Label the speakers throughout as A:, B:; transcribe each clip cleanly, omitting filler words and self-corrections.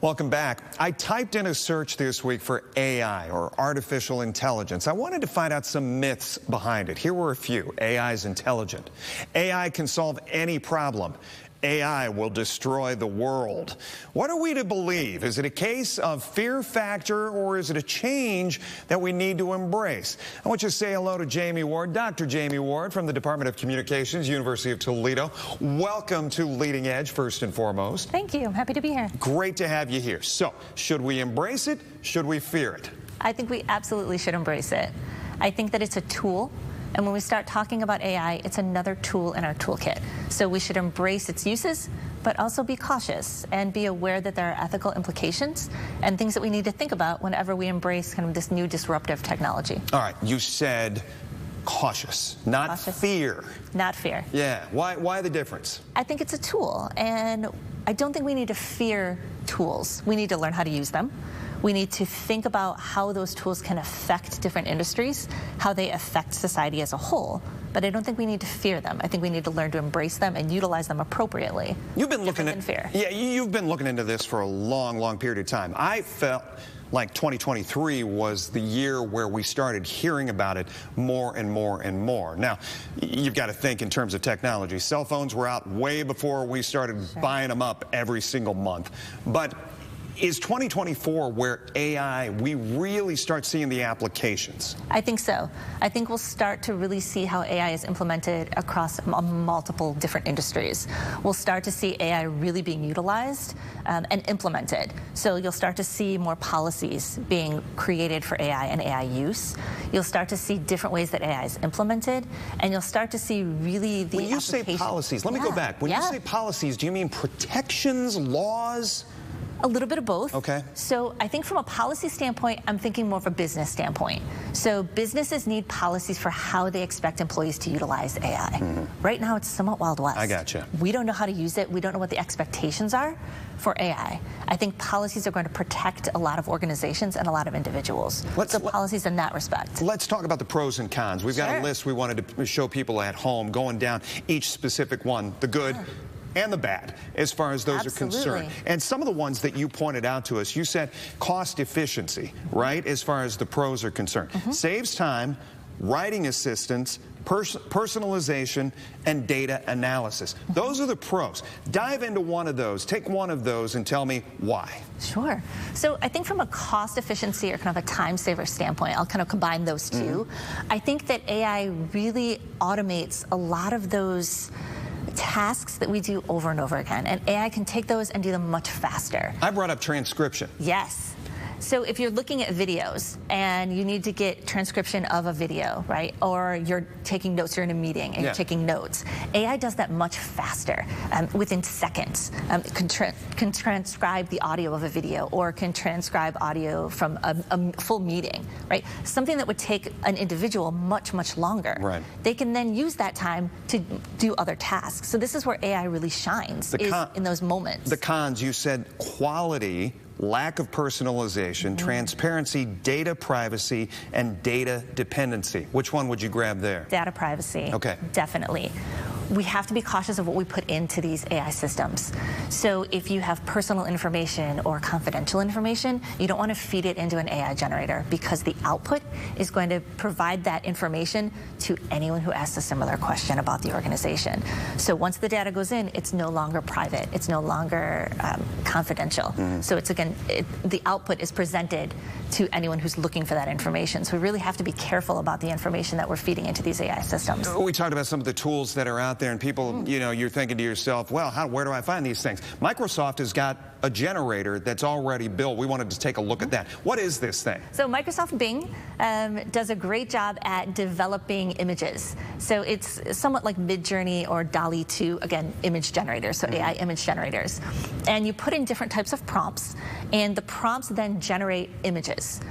A: Welcome back. I typed in a search this week for AI, or artificial intelligence. I wanted to find out some myths behind it. Here were a few. AI is intelligent. AI can solve any problem. AI will destroy the world. What are we to believe? Is it a case of fear factor, or is it a change that we need to embrace? I want you to say hello to Jamie Ward, Dr. Jamie Ward from the Department of Communications, University of Toledo. Welcome to Leading Edge, first and foremost.
B: Thank you. I'm happy to be here.
A: Great to have you here. So, should we embrace it? Should we fear it?
B: I think we absolutely should embrace it. I think that it's a tool. And when we start talking about AI, it's another tool in our toolkit. So we should embrace its uses, but also be cautious and be aware that there are ethical implications and things that we need to think about whenever we embrace kind of this new disruptive technology.
A: All right, you said cautious, not fear.
B: Not fear.
A: Yeah, why the difference?
B: I think it's a tool, and I don't think we need to fear tools. We need to learn how to use them. We need to think about how those tools can affect different industries, how they affect society as a whole. But I don't think we need to fear them. I think we need to learn to embrace them and utilize them appropriately.
A: You've been looking
B: at fear.
A: Yeah, you've been looking into this for a long period of time. I felt like 2023 was the year where we started hearing about it more and more and more. Now, you've got to think in terms of technology. Cell phones were out way before we started buying them up every single month. But is 2024 where AI, we really start seeing the applications?
B: I think so. I think we'll start to really see how AI is implemented across multiple different industries. We'll start to see AI really being utilized and implemented. So you'll start to see more policies being created for AI and AI use. You'll start to see different ways that AI is implemented, and you'll start to see really the
A: When you say policies, let me go back. When you say policies, do you mean protections, laws?
B: A little bit of both.
A: Okay.
B: So I think from a policy standpoint, I'm thinking more of a business standpoint. So businesses need policies for how they expect employees to utilize AI. Right now, it's somewhat Wild West.
A: I gotcha.
B: We don't know how to use it. We don't know what the expectations are for AI. I think policies are going to protect a lot of organizations and a lot of individuals. So policies in that respect. Let's
A: talk about the pros and cons. We've got a list we wanted to show people at home, going down each specific one, the good and the bad, as far as those are concerned. And some of the ones that you pointed out to us, you said cost efficiency, right, as far as the pros are concerned. Saves time, writing assistance, personalization, and data analysis. Those are the pros. Dive into one of those. Take one of those and tell me why.
B: Sure. So I think from a cost efficiency or kind of a time saver standpoint, I'll kind of combine those two. I think that AI really automates a lot of those tasks that we do over and over again, and AI can take those and do them much faster.
A: I brought up transcription.
B: Yes. So if you're looking at videos and you need to get transcription of a video, right, or you're taking notes, you're in a meeting and you're taking notes, AI does that much faster, within seconds. Can transcribe the audio of a video, or can transcribe audio from a full meeting, right? Something that would take an individual much longer. Right. They can then use that time to do other tasks. So this is where AI really shines, in those moments.
A: The cons, you said quality, lack of personalization, transparency, data privacy, and data dependency. Which one would you grab there?
B: Data privacy.
A: Okay.
B: Definitely. We have to be cautious of what we put into these AI systems. So if you have personal information or confidential information, you don't want to feed it into an AI generator, because the output is going to provide that information to anyone who asks a similar question about the organization. So once the data goes in, it's no longer private. It's no longer confidential. So it's, again, the output is presented to anyone who's looking for that information. So we really have to be careful about the information that we're feeding into these AI systems.
A: We talked about some of the tools that are out there, and people, you know, you're thinking to yourself, well, where do I find these things? Microsoft has got a generator that's already built. We wanted to take a look at that. What is this thing?
B: So Microsoft Bing does a great job at developing images. So it's somewhat like Midjourney or DALL-E 2, again, image generators, so AI image generators. And you put in different types of prompts, and the prompts then generate images.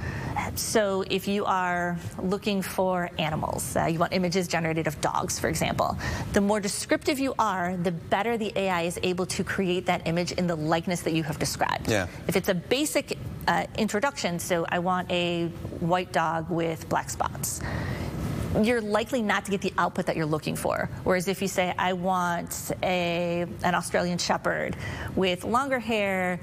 B: So if you are looking for animals, you want images generated of dogs, for example, the more descriptive you are, the better the AI is able to create that image in the likeness that you have described. If it's a basic introduction, so I want a white dog with black spots, you're likely not to get the output that you're looking for. Whereas if you say, I want an Australian Shepherd with longer hair,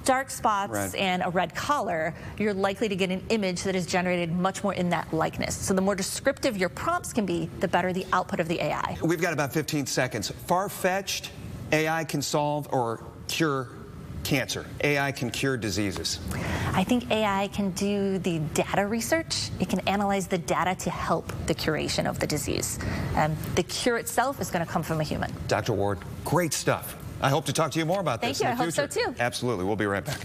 B: dark spots,
A: right,
B: and a red collar, you're likely to get an image that is generated much more in that likeness. So the more descriptive your prompts can be, the better the output of the AI.
A: We've got about 15 seconds. Far-fetched, AI can solve or cure cancer. AI can cure diseases.
B: I think AI can do the data research. It can analyze the data to help the curation of the disease. The cure itself is going to come from a human.
A: Dr. Ward, great stuff. I hope to talk to you more about this in the future.
B: Thank you. I hope so too.
A: Absolutely. We'll be right back.